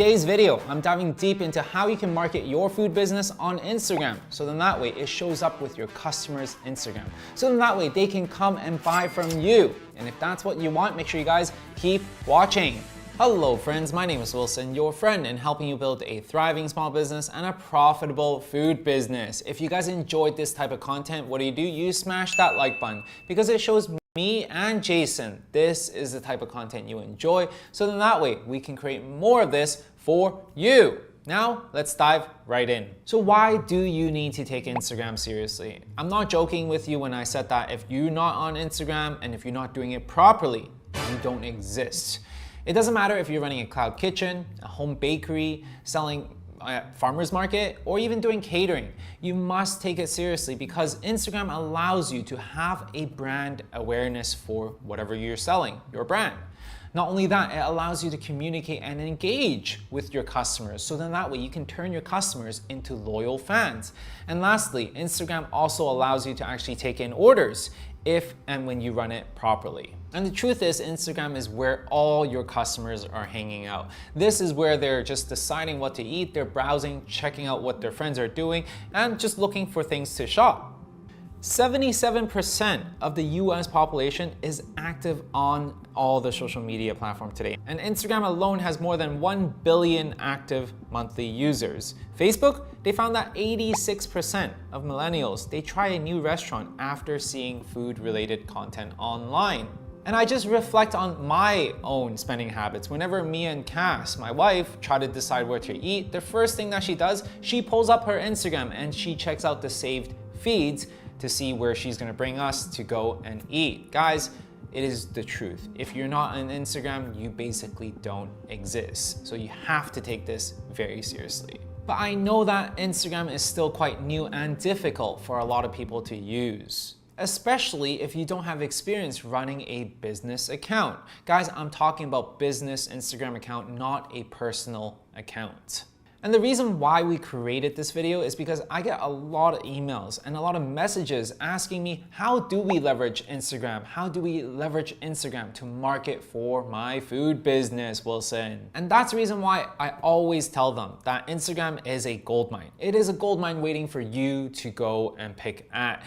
Today's video, I'm diving deep into how you can market your food business on Instagram. So then that way it shows up with your customers' Instagram. So then that way they can come and buy from you. And if that's what you want, make sure you guys keep watching. Hello friends, my name is Wilson, your friend in helping you build a thriving small business and a profitable food business. If you guys enjoyed this type of content, what do? You smash that like button because it shows me and Jason this is the type of content you enjoy. So then that way we can create more of this for you. Now, let's dive right in. So why do you need to take Instagram seriously? I'm not joking with you when I said that if you're not on Instagram and if you're not doing it properly, you don't exist. It doesn't matter if you're running a cloud kitchen, a home bakery, selling at farmer's market, or even doing catering. You must take it seriously because Instagram allows you to have a brand awareness for whatever you're selling, your brand. Not only that, it allows you to communicate and engage with your customers. So then that way you can turn your customers into loyal fans. And lastly, Instagram also allows you to actually take in orders if and when you run it properly. And the truth is, Instagram is where all your customers are hanging out. This is where they're just deciding what to eat, they're browsing, checking out what their friends are doing, and just looking for things to shop. 77% of the US population is active on all the social media platforms today. And Instagram alone has more than 1 billion active monthly users. Facebook, they found that 86% of millennials, they try a new restaurant after seeing food-related content online. And I just reflect on my own spending habits. Whenever me and Cass, my wife, try to decide where to eat, the first thing that she does, she pulls up her Instagram and she checks out the saved feeds to see where she's gonna bring us to go and eat. Guys, it is the truth. If you're not on Instagram, you basically don't exist. So you have to take this very seriously. But I know that Instagram is still quite new and difficult for a lot of people to use, especially if you don't have experience running a business account. Guys, I'm talking about business Instagram account, not a personal account. And the reason why we created this video is because I get a lot of emails and a lot of messages asking me, how do we leverage Instagram? How do we leverage Instagram to market for my food business, Wilson? And that's the reason why I always tell them that Instagram is a goldmine. It is a goldmine waiting for you to go and pick at.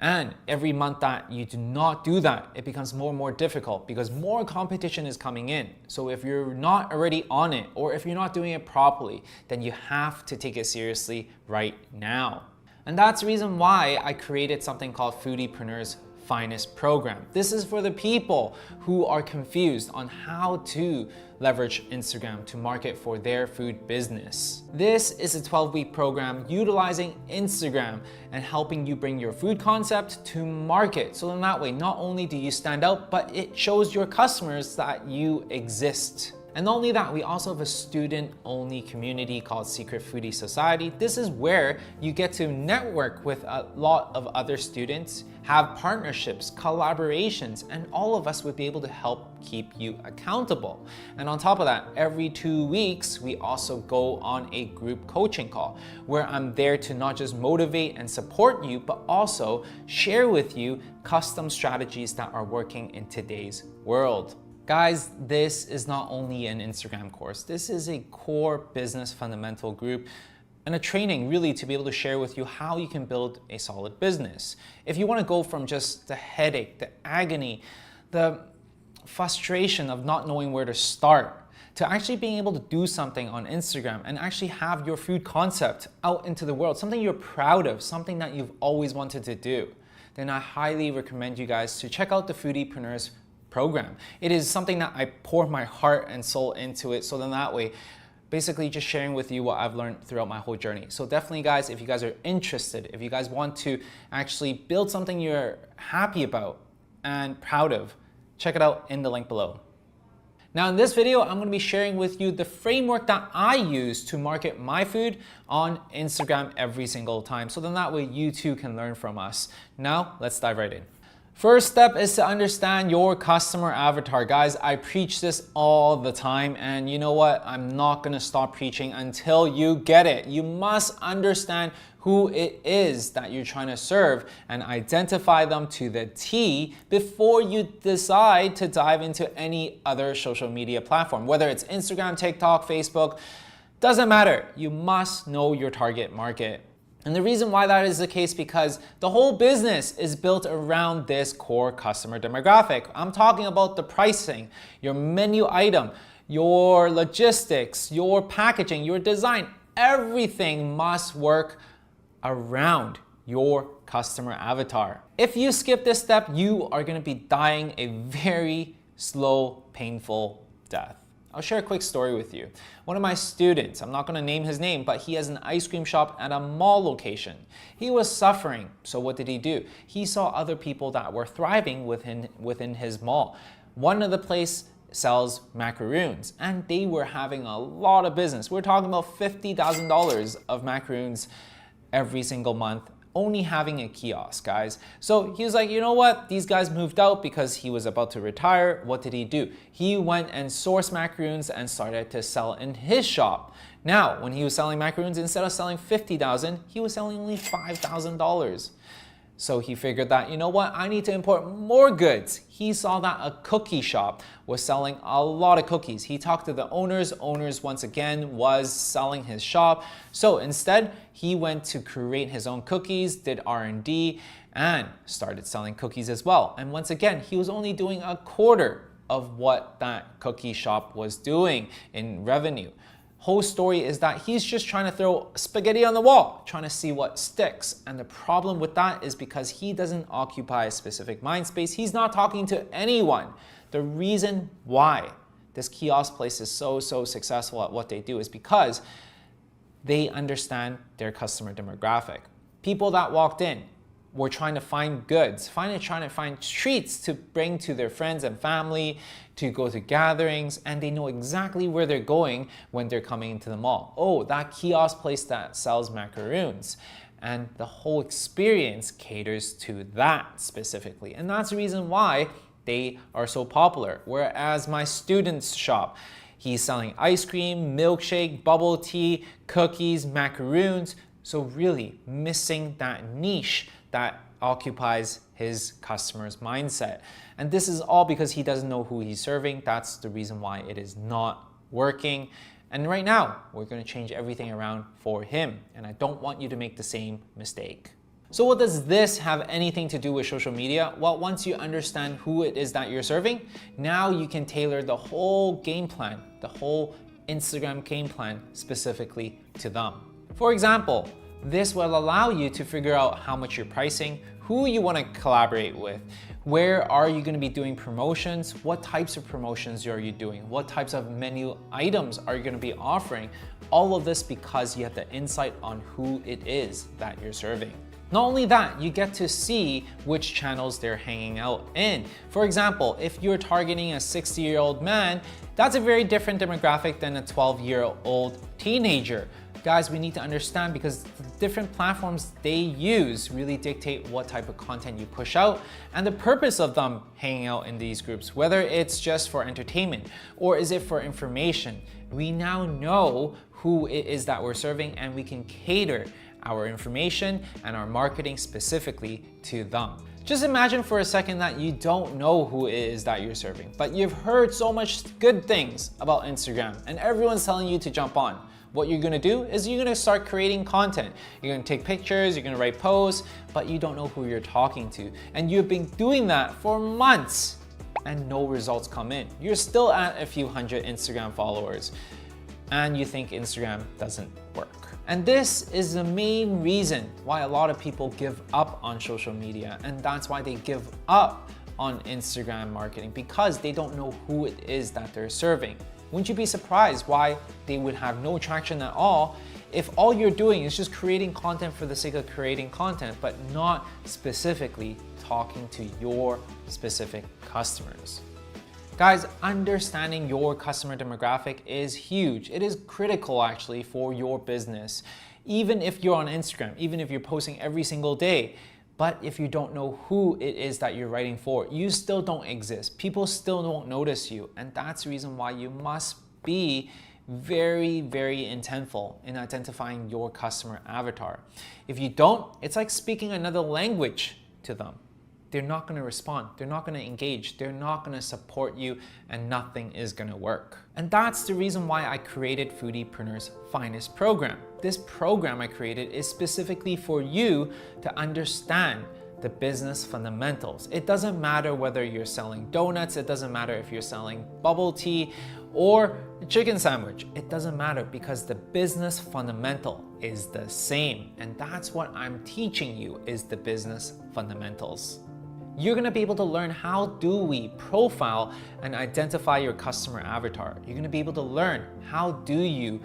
And every month that you do not do that, it becomes more and more difficult because more competition is coming in. So if you're not already on it, or if you're not doing it properly, then you have to take it seriously right now. And that's the reason why I created something called Foodiepreneurs Finest Program. This is for the people who are confused on how to leverage Instagram to market for their food business. This is a 12-week program utilizing Instagram and helping you bring your food concept to market. So in that way, not only do you stand out, but it shows your customers that you exist. And not only that, we also have a student-only community called Secret Foodie Society. This is where you get to network with a lot of other students, have partnerships, collaborations, and all of us would be able to help keep you accountable. And on top of that, every 2 weeks, we also go on a group coaching call where I'm there to not just motivate and support you, but also share with you custom strategies that are working in today's world. Guys, this is not only an Instagram course, this is a core business fundamental group and a training really to be able to share with you how you can build a solid business. If you want to go from just the headache, the agony, the frustration of not knowing where to start, to actually being able to do something on Instagram and actually have your food concept out into the world, something you're proud of, something that you've always wanted to do, then I highly recommend you guys to check out the Foodiepreneurs program. It is something that I pour my heart and soul into it, so then that way, basically just sharing with you what I've learned throughout my whole journey. So definitely guys, if you guys are interested, if you guys want to actually build something you're happy about and proud of, check it out in the link below. Now in this video, I'm gonna be sharing with you the framework that I use to market my food on Instagram every single time. So then that way you too can learn from us. Now, let's dive right in. First step is to understand your customer avatar. Guys, I preach this all the time, and you know what? I'm not gonna stop preaching until you get it. You must understand who it is that you're trying to serve and identify them to the T before you decide to dive into any other social media platform, whether it's Instagram, TikTok, Facebook, doesn't matter. You must know your target market. And the reason why that is the case because the whole business is built around this core customer demographic. I'm talking about the pricing, your menu item, your logistics, your packaging, your design. Everything must work around your customer avatar. If you skip this step, you are going to be dying a very slow, painful death. I'll share a quick story with you. One of my students, I'm not going to name his name, but he has an ice cream shop at a mall location. He was suffering, so what did he do? He saw other people that were thriving within his mall. One of the place sells macaroons, and they were having a lot of business. We're talking about $50,000 of macaroons every single month, only having a kiosk, guys. So he was like, you know what? These guys moved out because he was about to retire. What did he do? He went and sourced macaroons and started to sell in his shop. Now, when he was selling macaroons, instead of selling $50,000, he was selling only $5,000. So he figured that, you know what, I need to import more goods. He saw that a cookie shop was selling a lot of cookies. He talked to the owners. Owners, once again, was selling his shop. So instead, he went to create his own cookies, did R&D, and started selling cookies as well. And once again, he was only doing a quarter of what that cookie shop was doing in revenue. Whole story is that he's just trying to throw spaghetti on the wall, trying to see what sticks. And the problem with that is because he doesn't occupy a specific mind space. He's not talking to anyone. The reason why this kiosk place is so successful at what they do is because they understand their customer demographic. People that walked in were trying to find goods, trying to find treats to bring to their friends and family, to go to gatherings, and they know exactly where they're going when they're coming into the mall. Oh, that kiosk place that sells macaroons. And the whole experience caters to that specifically. And that's the reason why they are so popular. Whereas my student's shop, he's selling ice cream, milkshake, bubble tea, cookies, macaroons. So really missing that niche that occupies his customer's mindset. And this is all because he doesn't know who he's serving. That's the reason why it is not working. And right now, we're going to change everything around for him. And I don't want you to make the same mistake. So what does this have anything to do with social media? Well, once you understand who it is that you're serving, now you can tailor the whole game plan, the whole Instagram game plan specifically to them. For example, this will allow you to figure out how much you're pricing, who you want to collaborate with, where are you going to be doing promotions, what types of promotions are you doing, what types of menu items are you going to be offering. All of this because you have the insight on who it is that you're serving. Not only that, you get to see which channels they're hanging out in. For example, if you're targeting a 60-year-old man, that's a very different demographic than a 12-year-old teenager. Guys, we need to understand because the different platforms they use really dictate what type of content you push out and the purpose of them hanging out in these groups, whether it's just for entertainment or is it for information. We now know who it is that we're serving and we can cater our information and our marketing specifically to them. Just imagine for a second that you don't know who it is that you're serving, but you've heard so much good things about Instagram and everyone's telling you to jump on. What you're gonna do is you're gonna start creating content. You're gonna take pictures, you're gonna write posts, but you don't know who you're talking to. And you've been doing that for months and no results come in. You're still at a few hundred Instagram followers and you think Instagram doesn't work. And this is the main reason why a lot of people give up on social media, and that's why they give up on Instagram marketing, because they don't know who it is that they're serving. Wouldn't you be surprised why they would have no traction at all if all you're doing is just creating content for the sake of creating content, but not specifically talking to your specific customers? Guys, understanding your customer demographic is huge. It is critical actually for your business. Even if you're on Instagram, even if you're posting every single day, But if you don't know who it is that you're writing for, you still don't exist. People still don't notice you. And that's the reason why you must be very, very intentful in identifying your customer avatar. If you don't, it's like speaking another language to them. They're not going to respond. They're not going to engage. They're not going to support you, and nothing is going to work. And that's the reason why I created Foodiepreneur's Finest program. This program I created is specifically for you to understand the business fundamentals. It doesn't matter whether you're selling donuts, it doesn't matter if you're selling bubble tea or a chicken sandwich. It doesn't matter because the business fundamental is the same. And that's what I'm teaching you, is the business fundamentals. You're gonna be able to learn how do we profile and identify your customer avatar. You're gonna be able to learn how do you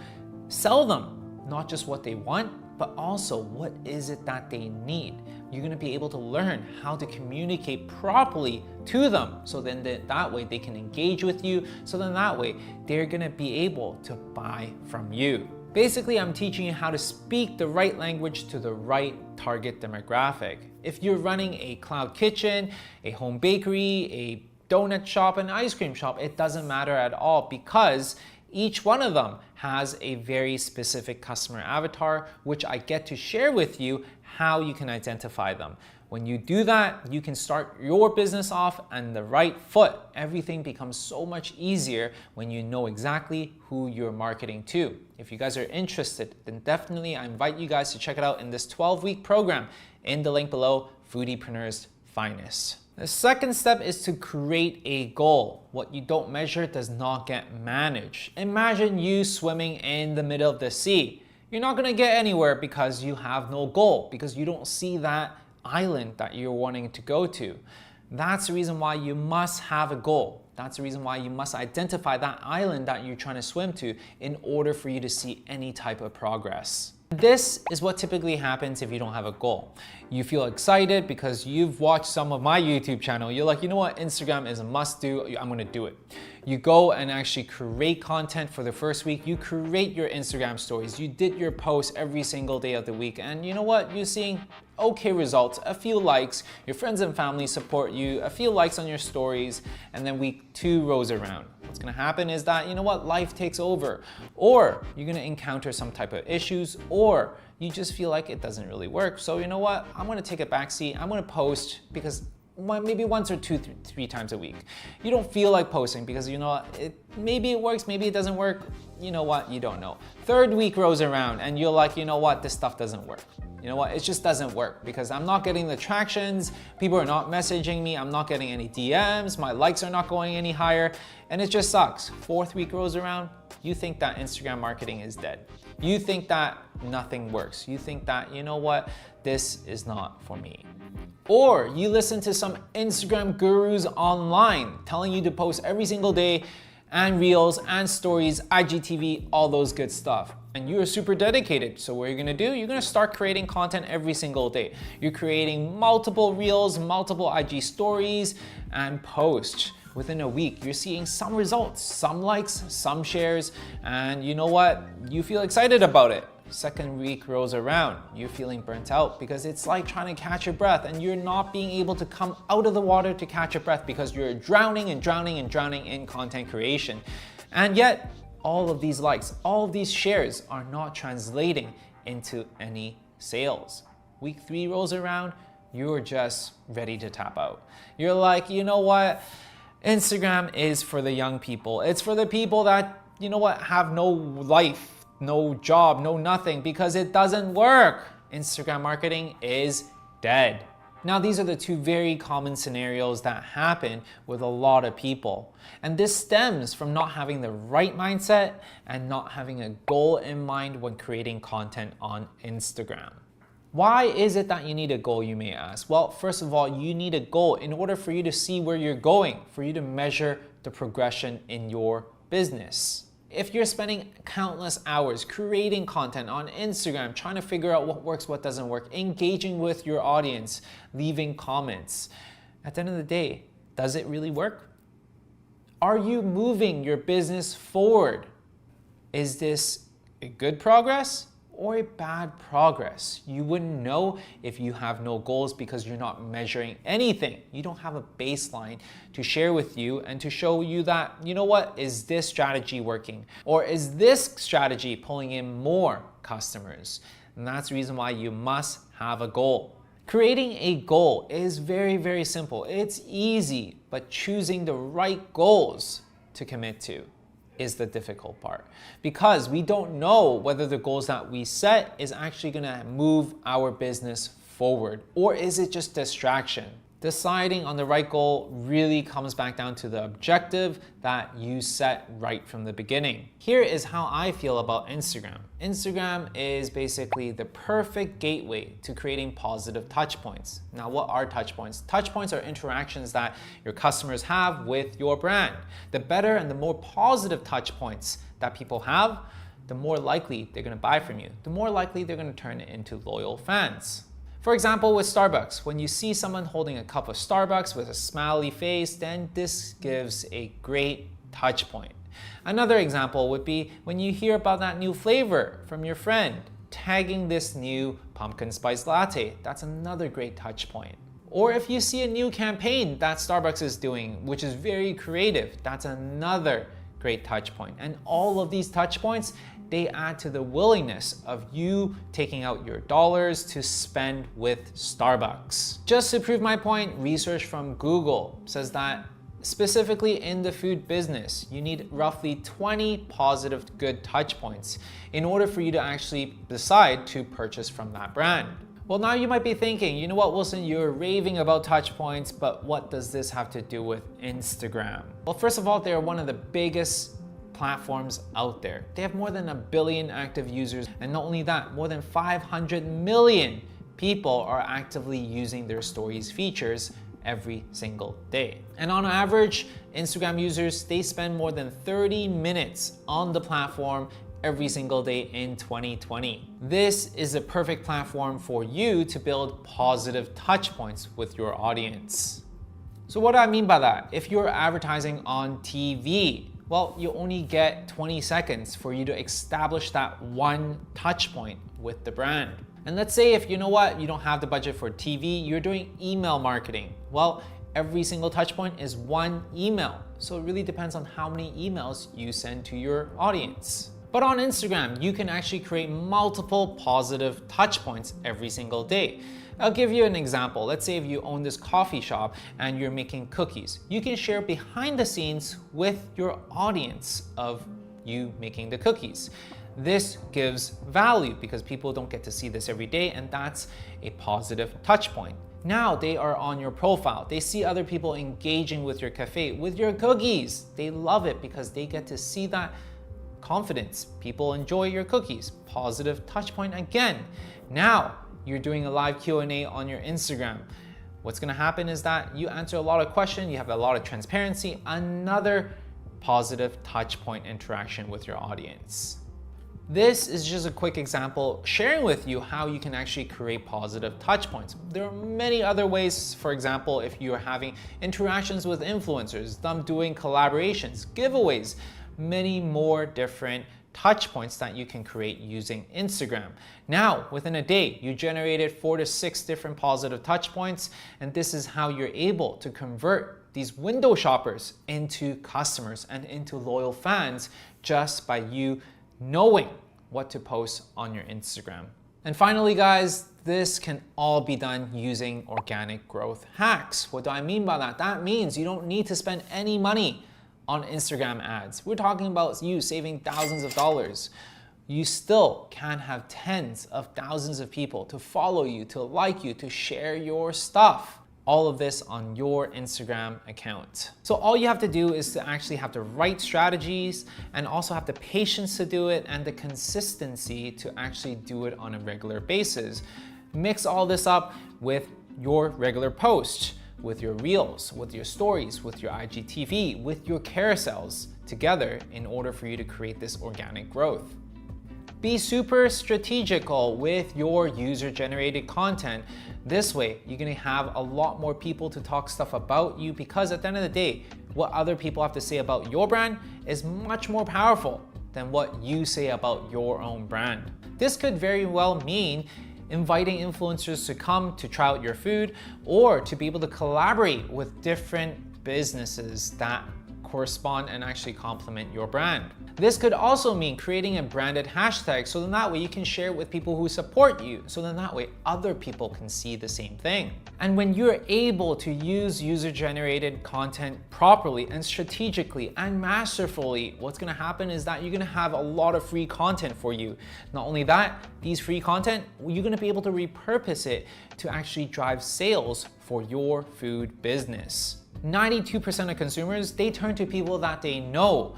sell them, not just what they want, but also what is it that they need. You're gonna be able to learn how to communicate properly to them, so then that way they can engage with you, so then that way they're gonna be able to buy from you. Basically, I'm teaching you how to speak the right language to the right target demographic. If you're running a cloud kitchen, a home bakery, a donut shop, an ice cream shop, it doesn't matter at all, because each one of them has a very specific customer avatar, which I get to share with you how you can identify them. When you do that, you can start your business off on the right foot. Everything becomes so much easier when you know exactly who you're marketing to. If you guys are interested, then definitely I invite you guys to check it out in this 12-week program in the link below, Foodiepreneur's Finest. The second step is to create a goal. What you don't measure does not get managed. Imagine you swimming in the middle of the sea. You're not gonna get anywhere because you have no goal, because you don't see that island that you're wanting to go to. That's the reason why you must have a goal. That's the reason why you must identify that island that you're trying to swim to in order for you to see any type of progress. This is what typically happens if you don't have a goal. You feel excited because you've watched some of my YouTube channel. You're like, you know what, Instagram is a must do, I'm gonna do it. You go and actually create content for the first week. You create your Instagram stories. You did your posts every single day of the week. And you know what, you're seeing okay results, a few likes, your friends and family support you, a few likes on your stories, and then week 2 rolls around. What's gonna happen is that, you know what, life takes over, or you're gonna encounter some type of issues, or you just feel like it doesn't really work. So you know what, I'm gonna take a backseat, I'm gonna post because maybe once or 2-3 times a week. You don't feel like posting because you know maybe it works, maybe it doesn't work. You know what, you don't know. 3rd week rolls around and you're like, you know what, this stuff doesn't work. You know what, it just doesn't work because I'm not getting the tractions, people are not messaging me, I'm not getting any DMs, my likes are not going any higher, and it just sucks. 4th week rolls around, you think that Instagram marketing is dead. You think that nothing works. You think that, you know what, this is not for me. Or you listen to some Instagram gurus online telling you to post every single day, and reels and stories, IGTV, all those good stuff. And you're super dedicated. So what you're gonna do, you're gonna start creating content every single day. You're creating multiple reels, multiple IG stories, and posts. Within a week, you're seeing some results, some likes, some shares, and you know what? You feel excited about it. 2nd week rolls around, you're feeling burnt out because it's like trying to catch your breath and you're not being able to come out of the water to catch your breath because you're drowning and drowning and drowning in content creation. And yet, all of these likes, all of these shares are not translating into any sales. Week 3 rolls around, you're just ready to tap out. You're like, you know what? Instagram is for the young people. It's for the people that, you know what, have no life, no job, no nothing, because it doesn't work. Instagram marketing is dead. Now, these are the 2 very common scenarios that happen with a lot of people. And this stems from not having the right mindset and not having a goal in mind when creating content on Instagram. Why is it that you need a goal, you may ask? Well, first of all, you need a goal in order for you to see where you're going, for you to measure the progression in your business. If you're spending countless hours creating content on Instagram, trying to figure out what works, what doesn't work, engaging with your audience, leaving comments, at the end of the day, does it really work? Are you moving your business forward? Is this a good progress or bad progress. You wouldn't know if you have no goals because you're not measuring anything. You don't have a baseline to share with you and to show you that, you know what, is this strategy working? Or is this strategy pulling in more customers? And that's the reason why you must have a goal. Creating a goal is very, very simple. It's easy, but choosing the right goals to commit to is the difficult part, because we don't know whether the goals that we set is actually gonna move our business forward, or is it just distraction? Deciding on the right goal really comes back down to the objective that you set right from the beginning. Here is how I feel about Instagram. Instagram is basically the perfect gateway to creating positive touch points. Now, what are touch points? Touch points are interactions that your customers have with your brand. The better and the more positive touch points that people have, the more likely they're gonna buy from you. The more likely they're gonna turn it into loyal fans. For example, with Starbucks, when you see someone holding a cup of Starbucks with a smiley face, then this gives a great touch point. Another example would be when you hear about that new flavor from your friend, tagging this new pumpkin spice latte. That's another great touch point. Or if you see a new campaign that Starbucks is doing, which is very creative, that's another great touch point. And all of these touch points, they add to the willingness of you taking out your dollars to spend with Starbucks. Just to prove my point, research from Google says that specifically in the food business, you need roughly 20 positive good touch points in order for you to actually decide to purchase from that brand. Well, now you might be thinking, you know what, Wilson, you're raving about touch points, but what does this have to do with Instagram? Well, first of all, they're one of the biggest platforms out there. They have more than 1 billion active users, and not only that, more than 500 million people are actively using their stories features every single day. And on average, Instagram users, they spend more than 30 minutes on the platform every single day in 2020. This is a perfect platform for you to build positive touch points with your audience. So what do I mean by that? If you're advertising on TV, well, you only get 20 seconds for you to establish that one touch point with the brand. And let's say if you know what, you don't have the budget for TV, you're doing email marketing. Well, every single touch point is one email. So it really depends on how many emails you send to your audience. But on Instagram, you can actually create multiple positive touch points every single day. I'll give you an example. Let's say if you own this coffee shop and you're making cookies, you can share behind the scenes with your audience of you making the cookies. This gives value because people don't get to see this every day, and that's a positive touch point. Now they are on your profile. They see other people engaging with your cafe, with your cookies. They love it because they get to see that confidence. People enjoy your cookies. Positive touch point again. Now, you're doing a live Q&A on your Instagram. What's gonna happen is that you answer a lot of questions, you have a lot of transparency, another positive touch point interaction with your audience. This is just a quick example sharing with you how you can actually create positive touch points. There are many other ways. For example, if you're having interactions with influencers, them doing collaborations, giveaways, many more different touch points that you can create using Instagram. Now, within a day, you generated 4 to 6 different positive touch points, and this is how you're able to convert these window shoppers into customers and into loyal fans just by you knowing what to post on your Instagram. And finally, guys, this can all be done using organic growth hacks. What do I mean by that? That means you don't need to spend any money on Instagram ads. We're talking about you saving thousands of dollars. You still can have tens of thousands of people to follow you, to like you, to share your stuff. All of this on your Instagram account. So all you have to do is to actually have the right strategies and also have the patience to do it and the consistency to actually do it on a regular basis. Mix all this up with your regular posts, with your reels, with your stories, with your IGTV, with your carousels together in order for you to create this organic growth. Be super strategical with your user-generated content. This way, you're gonna have a lot more people to talk stuff about you, because at the end of the day, what other people have to say about your brand is much more powerful than what you say about your own brand. This could very well mean inviting influencers to come to try out your food or to be able to collaborate with different businesses that correspond and actually complement your brand. This could also mean creating a branded hashtag so then that way you can share it with people who support you, so then that way other people can see the same thing. And when you're able to use user-generated content properly and strategically and masterfully, what's gonna happen is that you're gonna have a lot of free content for you. Not only that, these free content, you're gonna be able to repurpose it to actually drive sales for your food business. 92% of consumers, they turn to people that they know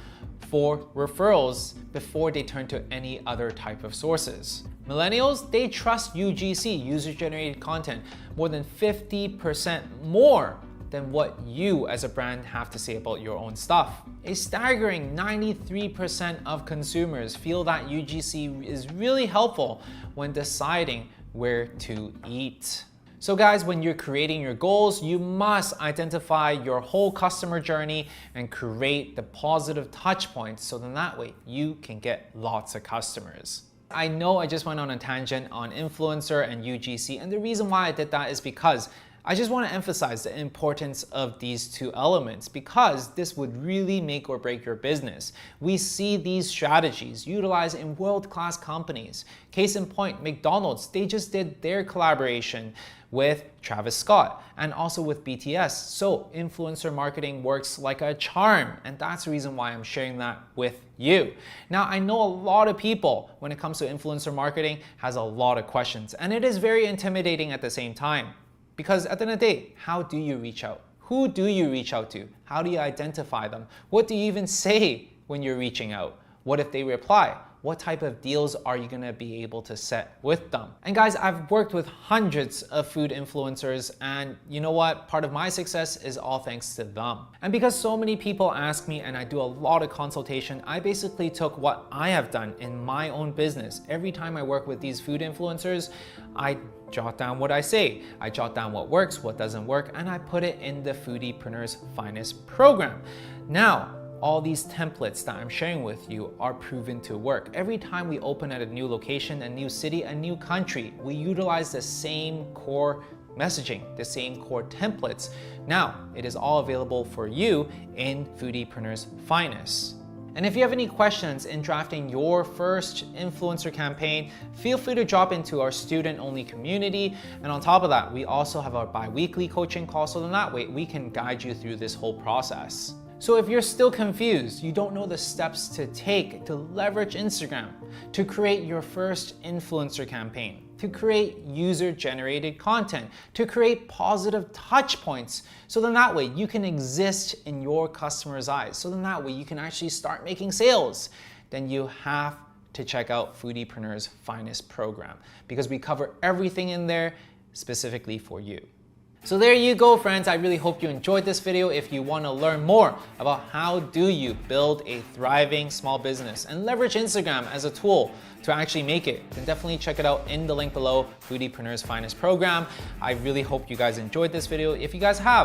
for referrals before they turn to any other type of sources. Millennials, they trust UGC, user-generated content, more than 50% more than what you as a brand have to say about your own stuff. A staggering 93% of consumers feel that UGC is really helpful when deciding where to eat. So guys, when you're creating your goals, you must identify your whole customer journey and create the positive touch points so then that way you can get lots of customers. I know I just went on a tangent on influencer and UGC, and the reason why I did that is because I just want to emphasize the importance of these two elements because this would really make or break your business. We see these strategies utilized in world-class companies. Case in point, McDonald's, they just did their collaboration with Travis Scott and also with BTS. So influencer marketing works like a charm, and that's the reason why I'm sharing that with you. Now, I know a lot of people, when it comes to influencer marketing, has a lot of questions, and it is very intimidating at the same time. Because at the end of the day, how do you reach out? Who do you reach out to? How do you identify them? What do you even say when you're reaching out? What if they reply? What type of deals are you gonna be able to set with them? And guys, I've worked with hundreds of food influencers, and you know what? Part of my success is all thanks to them. And because so many people ask me and I do a lot of consultation, I basically took what I have done in my own business. Every time I work with these food influencers, I jot down what I say. I jot down what works, what doesn't work, and I put it in the Foodiepreneur's Finest program. Now, all these templates that I'm sharing with you are proven to work. Every time we open at a new location, a new city, a new country, we utilize the same core messaging, the same core templates. Now, it is all available for you in Foodiepreneur's Finest. And if you have any questions in drafting your first influencer campaign, feel free to drop into our student-only community. And on top of that, we also have our bi-weekly coaching call, so then that way we can guide you through this whole process. So if you're still confused, you don't know the steps to take to leverage Instagram, to create your first influencer campaign, to create user-generated content, to create positive touch points, so then that way you can exist in your customers' eyes, so then that way you can actually start making sales, then you have to check out Foodiepreneur's Finest program because we cover everything in there specifically for you. So there you go, friends. I really hope you enjoyed this video. If you want to learn more about how do you build a thriving small business and leverage Instagram as a tool to actually make it, then definitely check it out in the link below, Foodiepreneur's Finest program. I really hope you guys enjoyed this video. If you guys have,